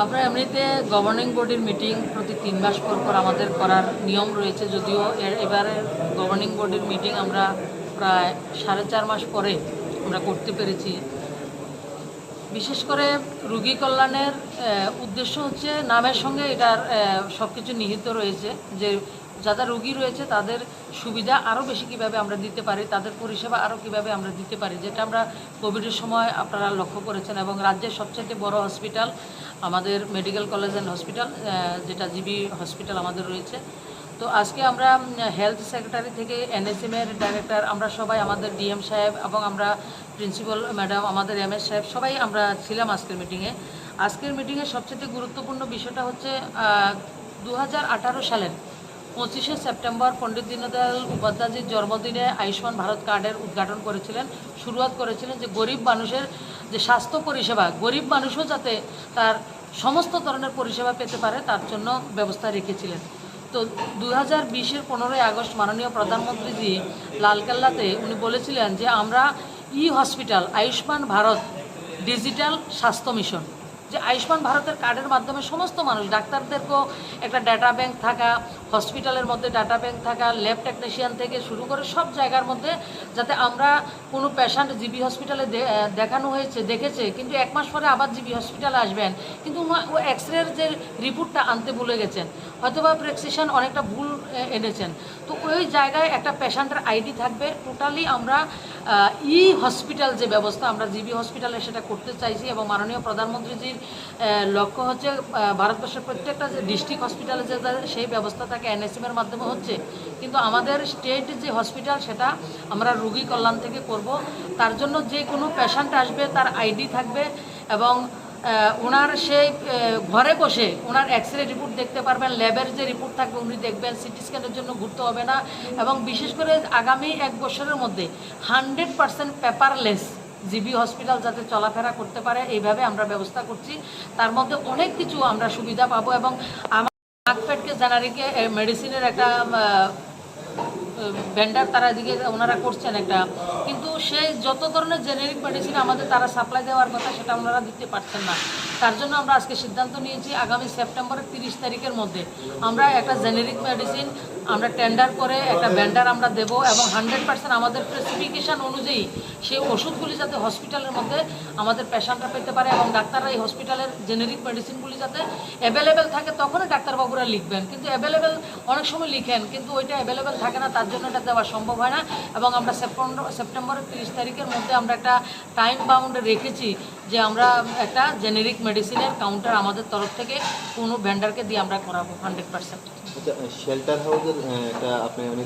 আমরা এমনিতে গভর্নিং বডির মিটিং প্রতি 3 মাস পর পর আমাদের করার নিয়ম রয়েছে, যদিও এবারে গভর্নিং বডির মিটিং আমরা প্রায় 4.5 মাস পরে আমরা করতে পেরেছি। বিশেষ করে রোগী কল্যাণের উদ্দেশ্য হচ্ছে নামের সঙ্গে এটার সব কিছু নিহিত রয়েছে, যে যারা রোগী রয়েছে তাদের সুবিধা আরও বেশি কীভাবে আমরা দিতে পারি, তাদের পরিষেবা আরও কীভাবে আমরা দিতে পারি, যেটা আমরা কোভিডের সময় আপনারা লক্ষ্য করেছেন। এবং রাজ্যের সবচেয়ে বড় হসপিটাল আমাদের মেডিকেল কলেজ অ্যান্ড হসপিটাল, যেটা জিবি হসপিটাল আমাদের রয়েছে। তো আজকে আমরা হেলথ সেক্রেটারি থেকে এনএসএমের ডাইরেক্টর, আমরা সবাই, আমাদের ডিএম সাহেব এবং আমরা প্রিন্সিপাল ম্যাডাম, আমাদের এমএস সাহেব, সবাই আমরা ছিলাম আজকের মিটিংয়ে। আজকের মিটিংয়ে সবচেয়ে গুরুত্বপূর্ণ বিষয়টা হচ্ছে 2018 সালের 25শে সেপ্টেম্বর পণ্ডিত দীনদয়াল উপাধ্যায়জির জন্মদিনে আয়ুষ্মান ভারত কার্ডের উদ্ঘাটন করেছিলেন, শুরুয়াত করেছিলেন, যে গরিব মানুষের যে স্বাস্থ্য পরিষেবা, গরিব মানুষও যাতে তার সমস্ত ধরনের পরিষেবা পেতে পারে তার জন্য ব্যবস্থা রেখেছিলেন। তো 2020-এর 15ই আগস্ট মাননীয় প্রধানমন্ত্রীজি লালকেল্লাতে উনি বলেছিলেন যে আমরা হসপিটাল আয়ুষ্মান ভারত ডিজিটাল স্বাস্থ্য মিশন, যে আয়ুষ্মান ভারতের কার্ডের মাধ্যমে সমস্ত মানুষ, ডাক্তারদেরকেও একটা ডাটা ব্যাংক থাকা, হসপিটালের মধ্যে ডাটা ব্যাংক থাকা, ল্যাব টেকনিশিয়ান থেকে শুরু করে সব জায়গার মধ্যে, যাতে আমরা কোনো পেশেন্ট জিবি হসপিটালে দেখানো হয়েছে, দেখেছে, কিন্তু 1 মাস পরে আবার জিবি হসপিটালে আসবেন, কিন্তু ও এক্সরের যে রিপোর্টটা আনতে ভুলে গেছেন, হয়তোবা প্রেসক্রিপশন অনেকটা ভুল এনেছেন, তো ওই জায়গায় একটা পেশেন্টের আইডি থাকবে। টোটালি আমরা হসপিটাল যে ব্যবস্থা আমরা জিবি হসপিটালে সেটা করতে চাইছি, এবং মাননীয় প্রধানমন্ত্রীজির লক্ষ্য হচ্ছে ভারতবর্ষের প্রত্যেকটা যে ডিস্ট্রিক্ট হসপিটালে যে সেই ব্যবস্থা থাকে এনএসএমের মাধ্যমে হচ্ছে, কিন্তু আমাদের স্টেট যে হসপিটাল সেটা আমরা রোগী কল্যাণ থেকে করব। তার জন্য যে কোনো পেশেন্ট আসবে তার আইডি থাকবে, এবং ওনার সেই ঘরে বসে ওনার এক্সরে রিপোর্ট দেখতে পারবেন, ল্যাবের যে রিপোর্ট থাকবে উনি দেখবেন, সিটি স্ক্যানের জন্য ঘুরতে হবে না। এবং বিশেষ করে আগামী 1 বছরের মধ্যে 100% পেপারলেস জিবি হসপিটাল যাতে চলাফেরা করতে পারে, এইভাবে আমরা ব্যবস্থা করছি। তার মধ্যে অনেক কিছু আমরা সুবিধা পাবো, এবং আমার নাক পেটকে জেনারিকে মেডিসিনের একটা ভেন্ডার তারা এদিকে ওনারা করছেন একটা, কিন্তু সেই যত ধরনের জেনেরিক মেডিসিন আমাদের তারা সাপ্লাই দেওয়ার কথা সেটা ওনারা দিতে পারছেন না। তার জন্য আমরা আজকে সিদ্ধান্ত নিয়েছি আগামী সেপ্টেম্বরের 30 তারিখের মধ্যে আমরা একটা জেনেরিক মেডিসিন আমরা টেন্ডার করে একটা ভেন্ডার আমরা দেব, এবং 100% আমাদের স্পেসিফিকেশান অনুযায়ী সেই ওষুধগুলি যাতে হসপিটালের মধ্যে আমাদের পেশেন্টরা পেতে পারে, এবং ডাক্তাররা এই হসপিটালের জেনেরিক মেডিসিনগুলি যাতে অ্যাভেলেবেল থাকে, তখনই ডাক্তারবাবুরা লিখবেন। কিন্তু অ্যাভেলেবেল অনেক সময় লিখেন, কিন্তু ওইটা অ্যাভেলেবেল থাকে না, তার জন্য এটা দেওয়া সম্ভব হয় না। এবং আমরা সেপ্টেম্বরের 30 তারিখের মধ্যে আমরা একটা টাইম বাউন্ডে রেখেছি যে আমরা একটা জেনেরিক মেডিসিনের কাউন্টার আমাদের তরফ থেকে কোনো ভেন্ডারকে দিয়ে আমরা করাবো 100%। শেল্টার হাউসের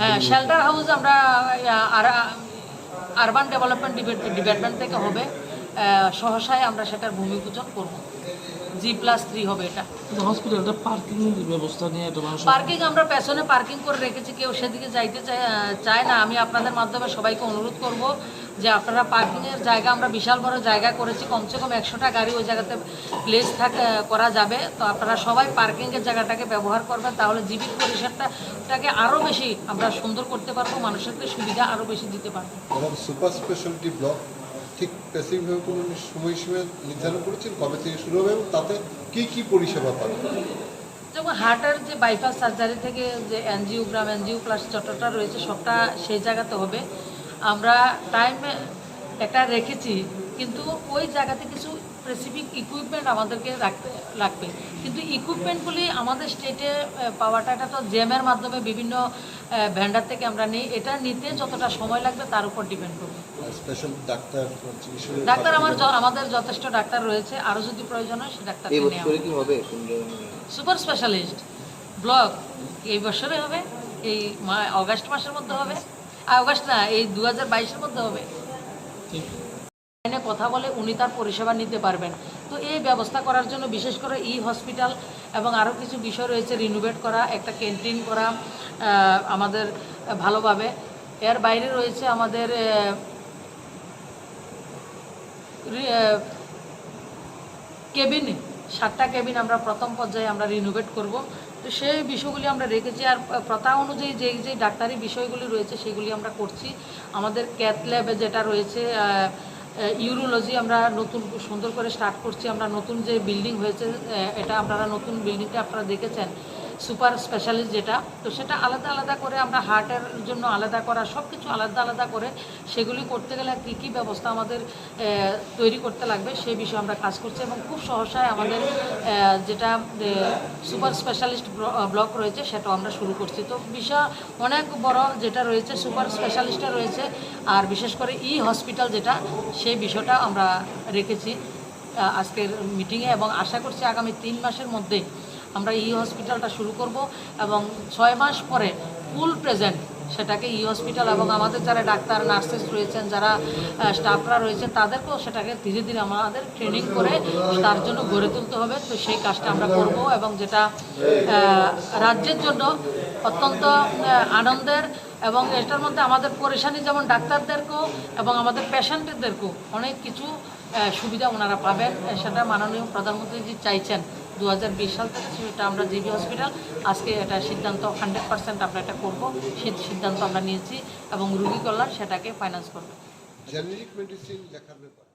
হ্যাঁ, শেল্টার হাউস আমরা আরবান ডেভেলপমেন্ট ডিপার্টমেন্ট থেকে হবে, সহসায় আমরা সেটার ভূমিপূজন করব। G+3 হবে এটা। হসপিটালটা পার্কিং ব্যবস্থা নিয়ে একটা মানুষ পার্কিং আমরা পেছনে পার্কিং করে রেখেছি, কেউ সেদিকে যাইতে চায় না। আমি আপনাদের মাধ্যমে সবাইকে অনুরোধ করব যে আপনারা পার্কিংয়ের জায়গা আমরা বিশাল বড় জায়গা করেছি, কমসে কম 100টা গাড়ি ওই জায়গাতে প্লেস করা যাবে। তো আপনারা সবাই পার্কিংয়ের জায়গাটাকে ব্যবহার করবেন, তাহলে জীবিত পরিষেবাটাকে আরও বেশি আমরা সুন্দর করতে পারবো, মানুষেরকে সুবিধা আরও বেশি দিতে পারবো। এবং সুপার স্পেশালিটি ব্লক ঠিক স্পেসিফিকভাবে কোনো সময়সীমা নির্ধারণ করেছেন কবে থেকে শুরু হবে, এবং তাতে কী কী পরিষেবা পাবে? যেমন হার্টের যে বাইপাস সার্জারি থেকে যে এনজিওগ্রাম, এনজিও প্লাস যতটা রয়েছে সবটা সেই জায়গাতে হবে। আমরা টাইম একটা রেখেছি, কিন্তু ওই জায়গাতে কিছু স্পেসিফিক ইকুইপমেন্ট আমাদেরকে রাখতে লাগবে, কিন্তু ইকুইপমেন্টগুলি আমাদের স্টেটে পাওয়াটা এটা তো জেমের মাধ্যমে বিভিন্ন ভেন্ডার থেকে আমরা নিই, এটা নিতে যতটা সময় লাগবে তার উপর ডিপেন্ড করবে। স্পেশাল ডাক্তার আমাদের যথেষ্ট ডাক্তার রয়েছে, আরও যদি প্রয়োজন হয় সে ডাক্তার সুপার স্পেশালিস্ট ব্লক এই বছরে হবে, এই অগাস্ট মাসের মধ্যে হবে, অগাস্ট না, এই 2022-এর মধ্যে হবে। কথা বলে উনি তার পরিষেবা নিতে পারবেন। তো এই ব্যবস্থা করার জন্য বিশেষ করে হসপিটাল এবং আরও কিছু বিষয় রয়েছে, রিনোভেট করা, একটা ক্যান্টিন করা আমাদের ভালোভাবে। এর বাইরে রয়েছে আমাদের কেবিন, 7টা কেবিন আমরা প্রথম পর্যায়ে আমরা রিনোভেট করব, তো সেই বিষয়গুলি আমরা রেখেছি। আর প্রথা অনুযায়ী যে ডাক্তারি বিষয়গুলি রয়েছে সেগুলি আমরা করছি। আমাদের ক্যাথ ল্যাবে যেটা রয়েছে, ইউরোলজি আমরা নতুন সুন্দর করে স্টার্ট করছি। আমরা নতুন যে বিল্ডিং হয়েছে, এটা আপনারা নতুন বিল্ডিংটা আপনারা দেখেছেন, সুপার স্পেশালিস্ট যেটা, তো সেটা আলাদা আলাদা করে আমরা হার্টের জন্য আলাদা করা, সব কিছু আলাদা আলাদা করে সেগুলি করতে গেলে কী কী ব্যবস্থা আমাদের তৈরি করতে লাগবে সেই বিষয়ে আমরা কাজ করছি। এবং খুব সহসায় আমাদের যেটা সুপার স্পেশালিস্ট ব্লক রয়েছে সেটাও আমরা শুরু করছি। তো বিষয় অনেক বড় যেটা রয়েছে, সুপার স্পেশালিস্টটা রয়েছে, আর বিশেষ করে হসপিটাল যেটা, সেই বিষয়টা আমরা রেখেছি আজকের মিটিংয়ে। এবং আশা করছি আগামী 3 মাসের মধ্যে আমরা হসপিটালটা শুরু করব এবং 6 মাস পরে ফুল প্রেজেন্ট সেটাকে হসপিটাল, এবং আমাদের যারা ডাক্তার নার্সেস রয়েছেন, যারা স্টাফরা রয়েছেন, তাদেরকেও সেটাকে ধীরে ধীরে আমাদের ট্রেনিং করে তার জন্য গড়ে তুলতে হবে। তো সেই কাজটা আমরা করব, এবং যেটা রাজ্যের জন্য অত্যন্ত আনন্দের, এবং এটার মধ্যে আমাদের পরেশানি যেমন ডাক্তারদেরকেও এবং আমাদের পেশেন্টদেরকেও অনেক কিছু সুবিধা ওনারা পাবেন। সেটা মাননীয় প্রধানমন্ত্রীজি চাইছেন 2020 সাল থেকে, সেটা আমরা জিবি হসপিটাল আজকে এটা সিদ্ধান্ত 100% আমরা এটা করব, সিদ্ধান্ত আমরা নিয়েছি, এবং রোগী কল্যাণ সেটাকে ফাইন্যান্স করবে। জেনারিক মেডিসিন লেখার ব্যাপার